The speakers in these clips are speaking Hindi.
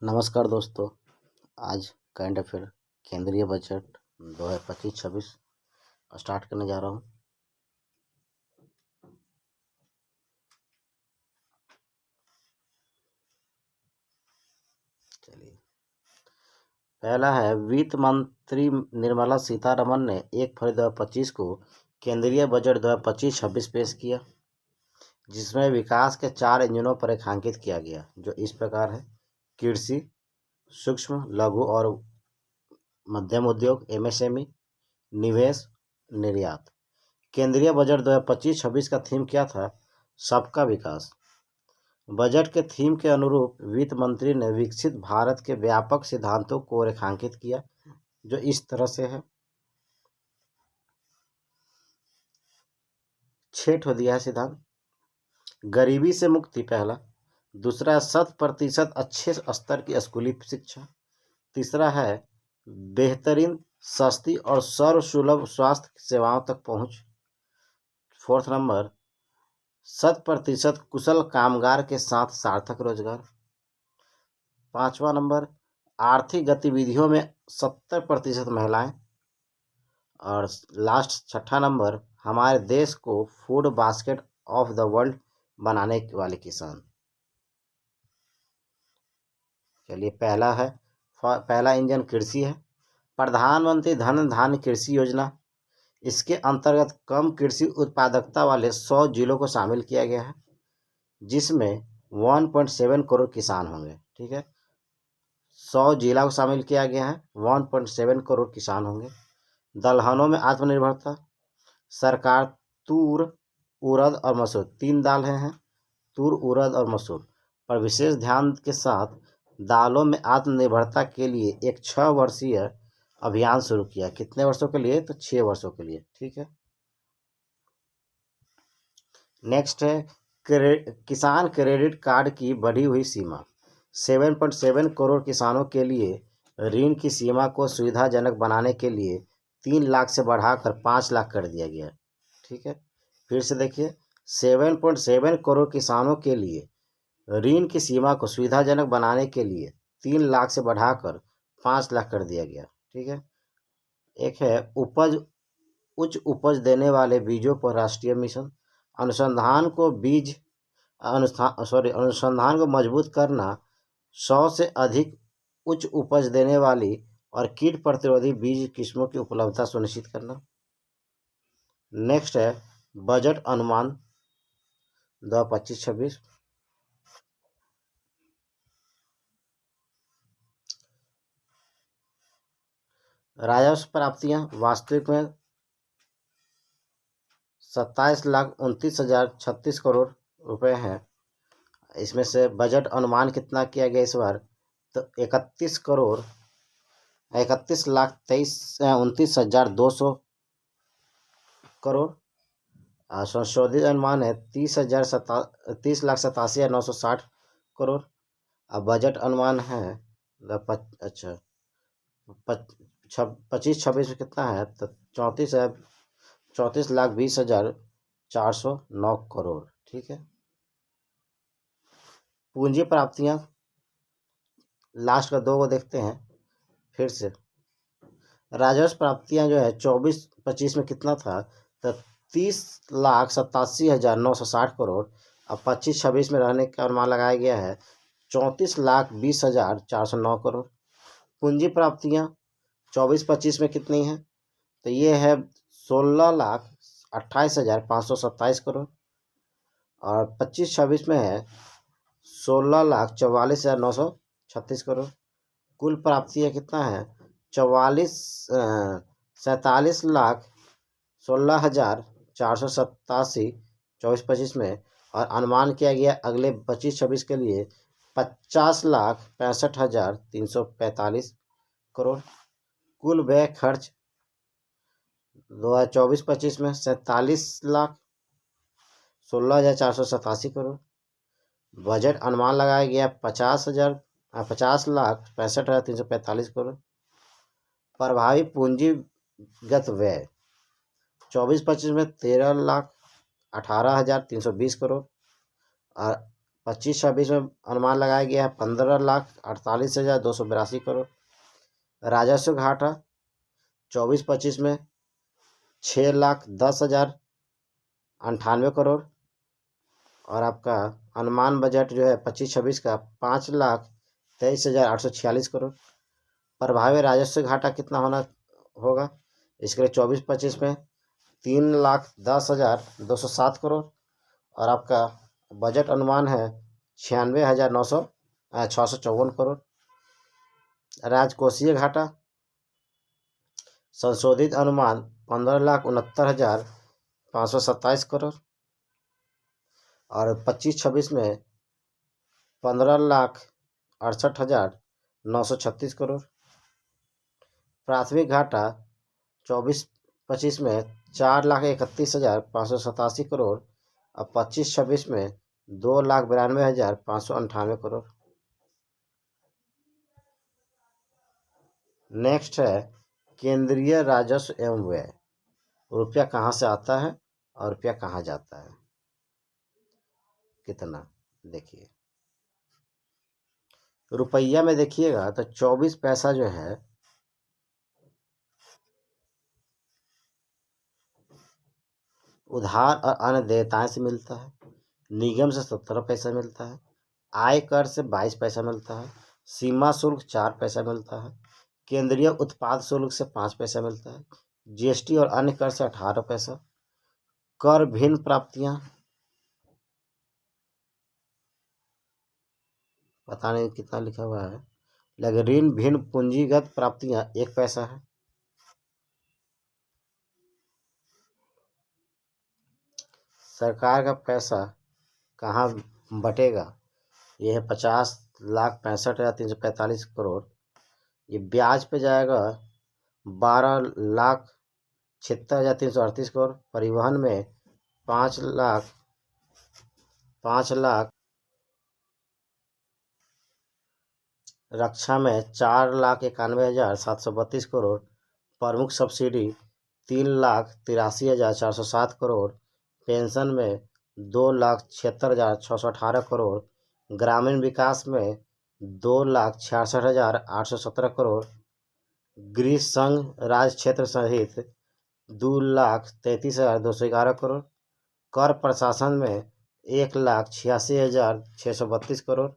नमस्कार दोस्तों। आज करंट अफेयर केंद्रीय बजट 2025-26 स्टार्ट करने जा रहा हूँ। चलिए, पहला है वित्त मंत्री निर्मला सीतारमण ने 1 फरवरी 2025 को केंद्रीय बजट 2025-26 पेश किया, जिसमें विकास के 4 इंजनों पर रेखांकित किया गया, जो इस प्रकार है। कृषि, सूक्ष्म लघु और मध्यम उद्योग एमएसएमई, निवेश, निर्यात। केंद्रीय बजट 2025-26 का थीम क्या था? सबका विकास। बजट के थीम के अनुरूप वित्त मंत्री ने विकसित भारत के व्यापक सिद्धांतों को रेखांकित किया, जो इस तरह से है। 6 दिया है सिद्धांत। गरीबी से मुक्ति पहला। दूसरा 100% अच्छे स्तर की स्कूली शिक्षा। तीसरा है बेहतरीन, सस्ती और सर्वसुलभ स्वास्थ्य सेवाओं तक पहुंच। 4 100% कुशल कामगार के साथ सार्थक रोजगार। 5 आर्थिक गतिविधियों में 70% महिलाएं। और लास्ट 6 हमारे देश को food basket of the world बनाने वाले किसान। चलिए, पहला इंजन कृषि है। प्रधानमंत्री धन धान्य कृषि योजना, इसके अंतर्गत कम कृषि उत्पादकता वाले 100 जिलों को शामिल किया गया है, जिसमें 1.7 करोड़ किसान होंगे। ठीक है, 100 जिला को शामिल किया गया है, 1.7 करोड़ किसान होंगे। दलहनों में आत्मनिर्भरता, सरकार तूर, उड़द और मसूर 3 दालें हैं, तूर, उड़द और मसूर पर विशेष ध्यान के साथ दालों में आत्मनिर्भरता के लिए एक 6 वर्षीय अभियान शुरू किया। कितने वर्षों के लिए? तो 6 वर्षों के लिए। ठीक है, नेक्स्ट है किसान क्रेडिट कार्ड की बढ़ी हुई सीमा। 7.7 करोड़ किसानों के लिए ऋण की सीमा को सुविधाजनक बनाने के लिए 3 लाख से बढ़ाकर 5 लाख कर दिया गया। ठीक है, फिर से देखिए, 7.7 करोड़ किसानों के लिए ऋण की सीमा को सुविधाजनक बनाने के लिए 3 लाख से बढ़ाकर 5 लाख कर दिया गया। ठीक है, एक है उच्च उपज देने वाले बीजों पर राष्ट्रीय मिशन। अनुसंधान को मजबूत करना, 100 से अधिक उच्च उपज देने वाली और कीट प्रतिरोधी बीज किस्मों की उपलब्धता सुनिश्चित करना। नेक्स्ट है बजट अनुमान 2025-26। राजस्व प्राप्तियां वास्तविक में 27,29,036 करोड़ रुपए हैं। इसमें से बजट अनुमान कितना किया गया इस बार? तो 31,29,200 करोड़। संशोधित अनुमान है 30,87,960 करोड़। अब बजट अनुमान है अच्छा 25-26 में कितना है? तो 34,20,409 करोड़। ठीक है, पूंजी प्राप्तियां लास्ट का 2 को देखते हैं फिर से। राजस्व प्राप्तियां जो है 24-25 में कितना था? तो 30,87,960 करोड़। अब 25-26 में रहने का अनुमान लगाया गया है 34,20,409 करोड़। पूंजी प्राप्तियां 24-25 में कितनी है? तो ये है 16,28,527 करोड़। और 25-26 में है 16,44,936 करोड़। कुल प्राप्तियां कितना है? 47,16,487 24-25 में। और अनुमान किया गया अगले 25-26 के लिए 50,65,345 करोड़। कुल व्यय खर्च 2024-25 में 47,16,487 करोड़। बजट अनुमान लगाया गया 50,65,345 करोड़। प्रभावी पूंजीगत व्यय 24-25 में 13,18,320 करोड़। और 25-26 में अनुमान लगाया गया है 15,48,282 करोड़। राजस्व घाटा 24-25 में 6,10,98 करोड़। और आपका अनुमान बजट जो है 25-26 का 5,23,846 करोड़। प्रभावी राजस्व घाटा कितना होगा इसके लिए 24-25 में 3,10,207 करोड़। और आपका बजट अनुमान है 96,654 करोड़। राजकोषीय घाटा संशोधित अनुमान 15,69,527 करोड़। और 25-26 में 15,68,936 करोड़। प्राथमिक घाटा 24-25 में 4,31,587 करोड़ और 25-26 में 2,92,598 करोड़। नेक्स्ट है केंद्रीय राजस्व एवं व्यय। रुपया कहाँ से आता है और रुपया कहाँ जाता है, कितना देखिए। रुपया में देखिएगा तो 24 पैसा जो है उधार और अन्य देयताएं से मिलता है। निगम से 17 पैसा मिलता है। आय कर से 22 पैसा मिलता है। सीमा शुल्क 4 पैसा मिलता है। केंद्रीय उत्पाद शुल्क से 5 पैसा मिलता है। जीएसटी और अन्य कर से 18 पैसा। कर भिन्न प्राप्तियां पता नहीं कितना लिखा हुआ है, लेकिन ऋण भिन्न पूंजीगत प्राप्तियां 1 पैसा है। सरकार का पैसा कहाँ बटेगा, यह है 50,65,345 करोड़। ये ब्याज पे जाएगा 12,76,338 करोड़। परिवहन में 5 लाख। रक्षा में 4,91,732 करोड़। प्रमुख सब्सिडी 3,83,407 करोड़। पेंशन में 2,76,618 करोड़। ग्रामीण विकास में 2,66,817 करोड़। गृह संघ राज्य क्षेत्र सहित 2,33,211 करोड़। कर प्रशासन में 1,86,632 करोड़।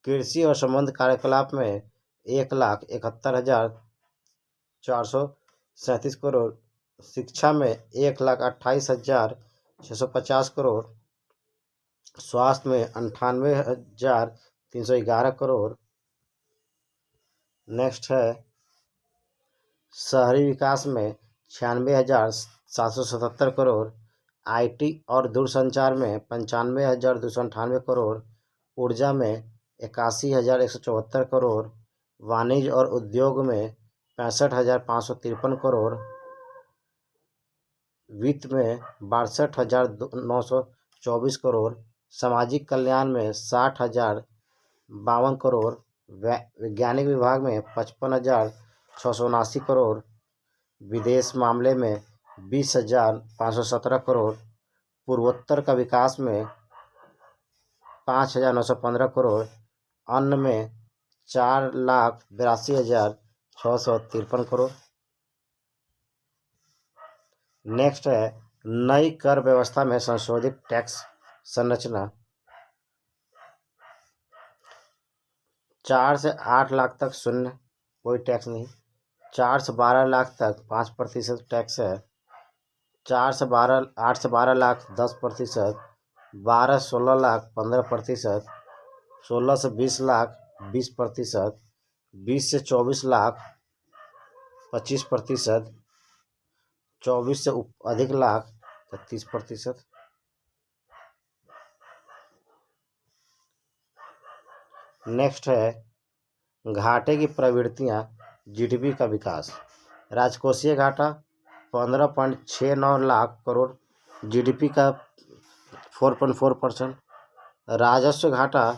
कृषि और संबद्ध कार्यकलाप में 1,71,437 करोड़। शिक्षा में 1,28,650 करोड़। स्वास्थ्य में 98,311 करोड़। नेक्स्ट है शहरी विकास में 96,777 करोड़। आईटी और दूरसंचार में 95,298 करोड़। ऊर्जा में 81,174 करोड़। वाणिज्य और उद्योग में 65,553 करोड़। वित्त में 62,924 करोड़। सामाजिक कल्याण में 60,052 करोड़। वैज्ञानिक विभाग में 55,679 करोड़। विदेश मामले में 20,517 करोड़। पूर्वोत्तर का विकास में 5,915 करोड़। अन्न में 4,82,653 करोड़। नेक्स्ट है नई कर व्यवस्था में संशोधित टैक्स संरचना। 4 से 8 लाख तक शून्य, कोई टैक्स नहीं। 4 से 12 लाख तक 5% टैक्स है। 8 से 12 लाख 10%। 12-16 लाख 15%। 16 से 20 लाख 20%। 20 से 24 लाख 25%। 24 से अधिक लाख 30%। नेक्स्ट है घाटे की प्रवृत्तियां, जीडीपी का विकास। राजकोषीय घाटा 15.69 लाख करोड़, जीडीपी का 4.4%। राजस्व घाटा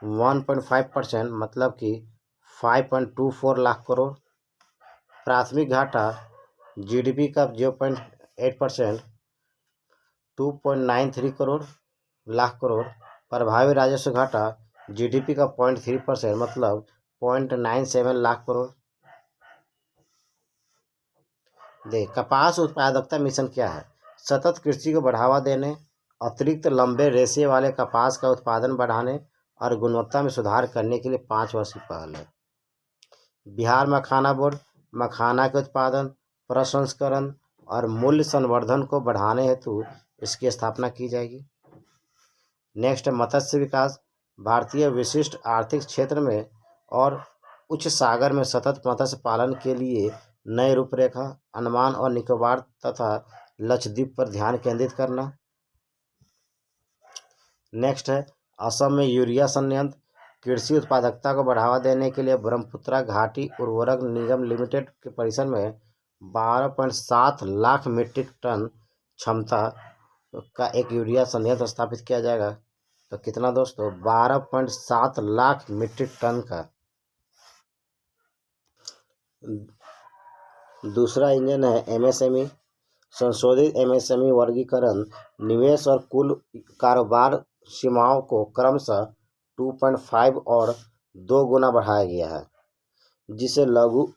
1.5%, मतलब कि 5.24 लाख करोड़। प्राथमिक घाटा जीडीपी का 0.8%, 2.93 लाख करोड़। प्रभावी राजस्व घाटा जीडीपी का 0.3% मतलब 0.97 लाख करोड़। कपास उत्पादकता मिशन क्या है? सतत कृषि को बढ़ावा देने, अतिरिक्त लंबे रेशे वाले कपास का उत्पादन बढ़ाने और गुणवत्ता में सुधार करने के लिए 5 वर्षीय पहल है। बिहार मखाना बोर्ड मखाना के उत्पादन, प्रसंस्करण और मूल्य संवर्धन को बढ़ाने हेतु इसकी स्थापना की जाएगी। नेक्स्ट, मत्स्य विकास। भारतीय विशिष्ट आर्थिक क्षेत्र में और उच्च सागर में सतत मत्स्य पालन के लिए नई रूपरेखा, अंडमान और निकोबार तथा लक्षद्वीप पर ध्यान केंद्रित करना। नेक्स्ट है असम में यूरिया संयंत्र। कृषि उत्पादकता को बढ़ावा देने के लिए ब्रह्मपुत्रा घाटी उर्वरक निगम लिमिटेड के परिसर में 12.7 लाख मीट्रिक टन क्षमता का एक यूरिया संयंत्र स्थापित किया जाएगा। तो कितना दोस्तों? 12.7 लाख मीट्रिक टन का। दूसरा इंजन है एमएसएमई। संशोधित एमएसएमई वर्गीकरण निवेश और कुल कारोबार सीमाओं को क्रमशः 2.5 और 2 गुना बढ़ाया गया है, जिससे लघु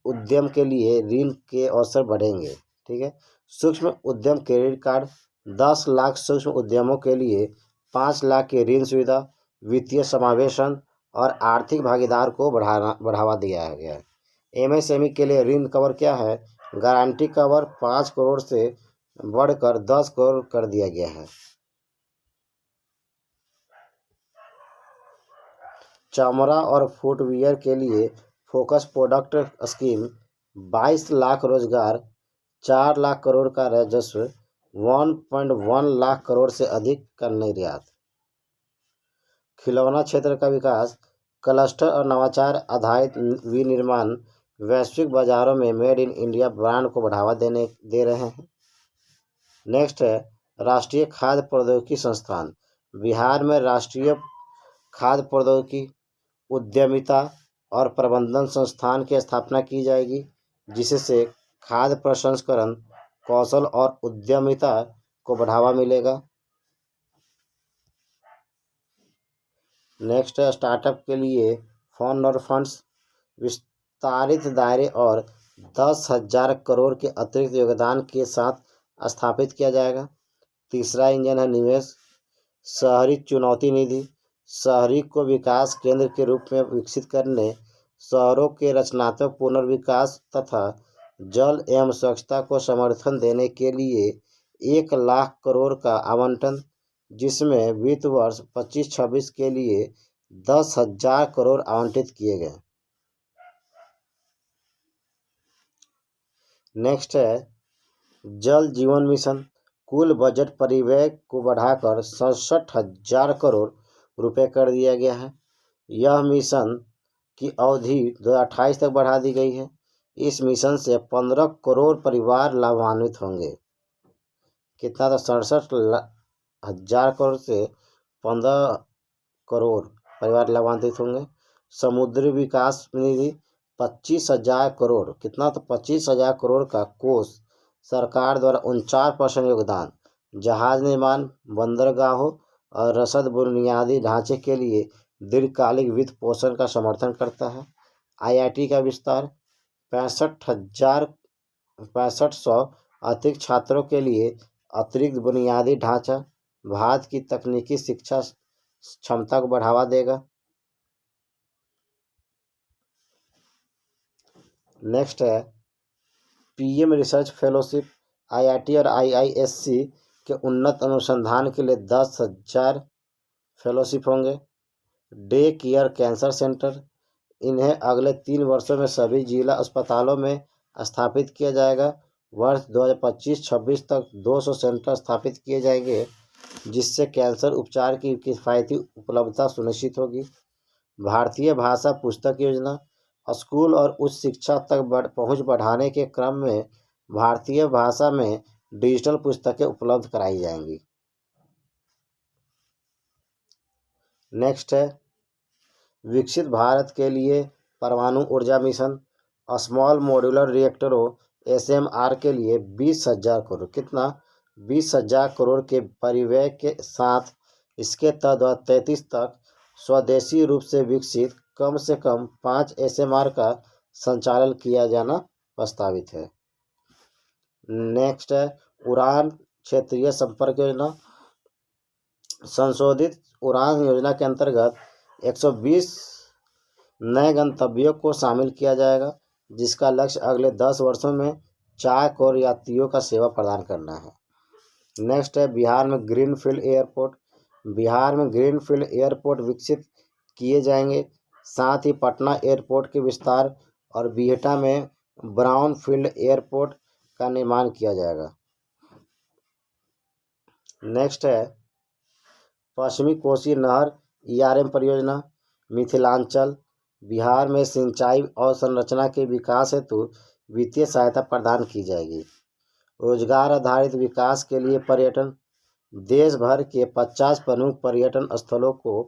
उद्यम के लिए ऋण के अवसर बढ़ेंगे। ठीक है। सूक्ष्म उद्यम क्रेडिट कार्ड 10 लाख सूक्ष्म उद्यमों के लिए 5 लाख की ऋण सुविधा, वित्तीय समावेशन और आर्थिक भागीदार को बढ़ावा दिया गया है। एमएसएमई के लिए ऋण कवर क्या है? गारंटी कवर 5 करोड़ से बढ़कर 10 करोड़ कर दिया गया है। चमड़ा और फुटवियर के लिए फोकस प्रोडक्ट स्कीम 22 लाख रोजगार, 4 लाख करोड़ का राजस्व, 1.1 लाख करोड़ से अधिक का निर्यात। खिलौना क्षेत्र का विकास, क्लस्टर और नवाचार आधारित विनिर्माण वैश्विक बाजारों में मेड इन इंडिया ब्रांड को बढ़ावा दे रहे हैं। नेक्स्ट है राष्ट्रीय खाद्य प्रौद्योगिकी संस्थान। बिहार में राष्ट्रीय खाद्य प्रौद्योगिकी उद्यमिता और प्रबंधन संस्थान की स्थापना की जाएगी, जिससे खाद्य प्रसंस्करण कौशल और उद्यमिता को बढ़ावा मिलेगा। नेक्स्ट है स्टार्टअप के लिए फंड और फंड्स विस्तारित दायरे और 10,000 करोड़ के अतिरिक्त योगदान के साथ स्थापित किया जाएगा। तीसरा इंजन है निवेश। शहरी चुनौती निधि शहरी को विकास केंद्र के रूप में विकसित करने, शहरों के रचनात्मक पुनर्विकास तथा जल एवं स्वच्छता को समर्थन देने के लिए 1 लाख करोड़ का आवंटन, जिसमें वित्त वर्ष 25-26 के लिए 10,000 करोड़ आवंटित किए गए। नेक्स्ट है जल जीवन मिशन। कुल बजट परिव्यय को बढ़ाकर 67,000 करोड़ रुपए कर दिया गया है। यह मिशन की अवधि 2028 तक बढ़ा दी गई है। इस मिशन से 15 करोड़ परिवार लाभान्वित होंगे। कितना? तो 67,000 करोड़ से 15 करोड़ परिवार लाभान्वित होंगे। समुद्री विकास निधि 25,000 करोड़। कितना? तो 25,000 करोड़ का कोष सरकार द्वारा 49% योगदान जहाज निर्माण, बंदरगाहों और रसद बुनियादी ढांचे के लिए दीर्घकालिक वित्त पोषण का समर्थन करता है। आईआईटी का विस्तार 6500 अतिरिक्त छात्रों के लिए अतिरिक्त बुनियादी ढांचा भारत की तकनीकी शिक्षा क्षमता को बढ़ावा देगा। नेक्स्ट है पीएम रिसर्च फेलोशिप। आईआईटी और आईआईएससी के उन्नत अनुसंधान के लिए 10,000 फेलोशिप होंगे। डे केयर कैंसर सेंटर, इन्हें अगले 3 वर्षों में सभी जिला अस्पतालों में स्थापित किया जाएगा। वर्ष 2025-26 तक 200 सेंटर स्थापित किए जाएंगे, जिससे कैंसर उपचार की किफ़ायती उपलब्धता सुनिश्चित होगी। भारतीय भाषा पुस्तक योजना, स्कूल और उच्च शिक्षा तक पहुंच बढ़ाने के क्रम में भारतीय भाषा में डिजिटल पुस्तकें उपलब्ध कराई जाएंगी। नेक्स्ट है विकसित भारत के लिए परमाणु ऊर्जा मिशन। स्मॉल मॉड्यूलर रिएक्टरों एसएमआर के लिए 20,000 करोड़। कितना? 20,000 करोड़ के परिव्यय के साथ इसके तहत 2033 तक स्वदेशी रूप से विकसित कम से कम 5 SMR का संचालन किया जाना प्रस्तावित है। नेक्स्ट है उड़ान क्षेत्रीय संपर्क योजना। संशोधित उड़ान योजना के अंतर्गत 120 नए गंतव्यों को शामिल किया जाएगा, जिसका लक्ष्य अगले 10 वर्षों में 4 करोड़ यात्रियों का सेवा प्रदान करना है। नेक्स्ट है बिहार में ग्रीनफील्ड एयरपोर्ट। बिहार में ग्रीनफील्ड एयरपोर्ट विकसित किए जाएंगे, साथ ही पटना एयरपोर्ट के विस्तार और बिहटा में ब्राउनफील्ड एयरपोर्ट का निर्माण किया जाएगा। नेक्स्ट है पश्चिमी कोसी नहर ERM परियोजना। मिथिलांचल बिहार में सिंचाई और संरचना के विकास हेतु वित्तीय सहायता प्रदान की जाएगी। रोजगार आधारित विकास के लिए पर्यटन। देश भर के 50 प्रमुख पर्यटन स्थलों को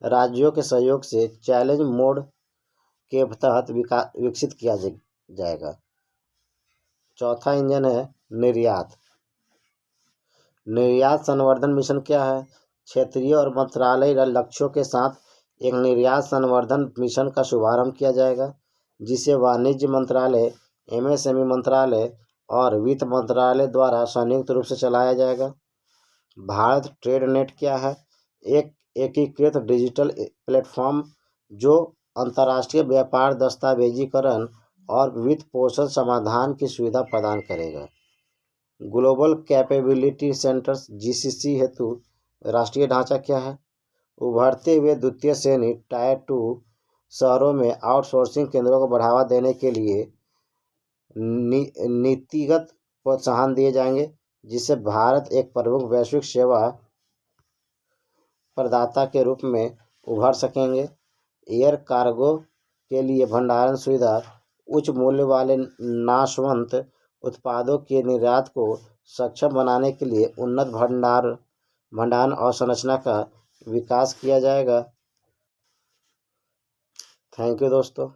राज्यों के सहयोग से चैलेंज मोड के तहत विकसित किया जाएगा। चौथा इंजन है निर्यात। निर्यात संवर्धन मिशन क्या है? क्षेत्रीय और मंत्रालय लक्ष्यों के साथ एक निर्यात संवर्धन मिशन का शुभारंभ किया जाएगा, जिसे वाणिज्य मंत्रालय, MSME मंत्रालय और वित्त मंत्रालय द्वारा संयुक्त रूप से चलाया जाएगा। भारत ट्रेड नेट क्या है? एक एकीकृत डिजिटल प्लेटफॉर्म जो अंतर्राष्ट्रीय व्यापार दस्तावेजीकरण और वित्त पोषण समाधान की सुविधा प्रदान करेगा। ग्लोबल कैपेबिलिटी सेंटर्स GCC हेतु राष्ट्रीय ढांचा क्या है? उभरते हुए द्वितीय श्रेणी Tier 2 शहरों में आउटसोर्सिंग केंद्रों को बढ़ावा देने के लिए नीतिगत प्रोत्साहन दिए जाएंगे, जिससे भारत एक प्रमुख वैश्विक सेवा प्रदाता के रूप में उभर सकेंगे। एयर कार्गो के लिए भंडारण सुविधा, उच्च मूल्य वाले नाशवंत उत्पादों के निर्यात को सक्षम बनाने के लिए उन्नत भंडारण अवसंरचना का विकास किया जाएगा। थैंक यू दोस्तों।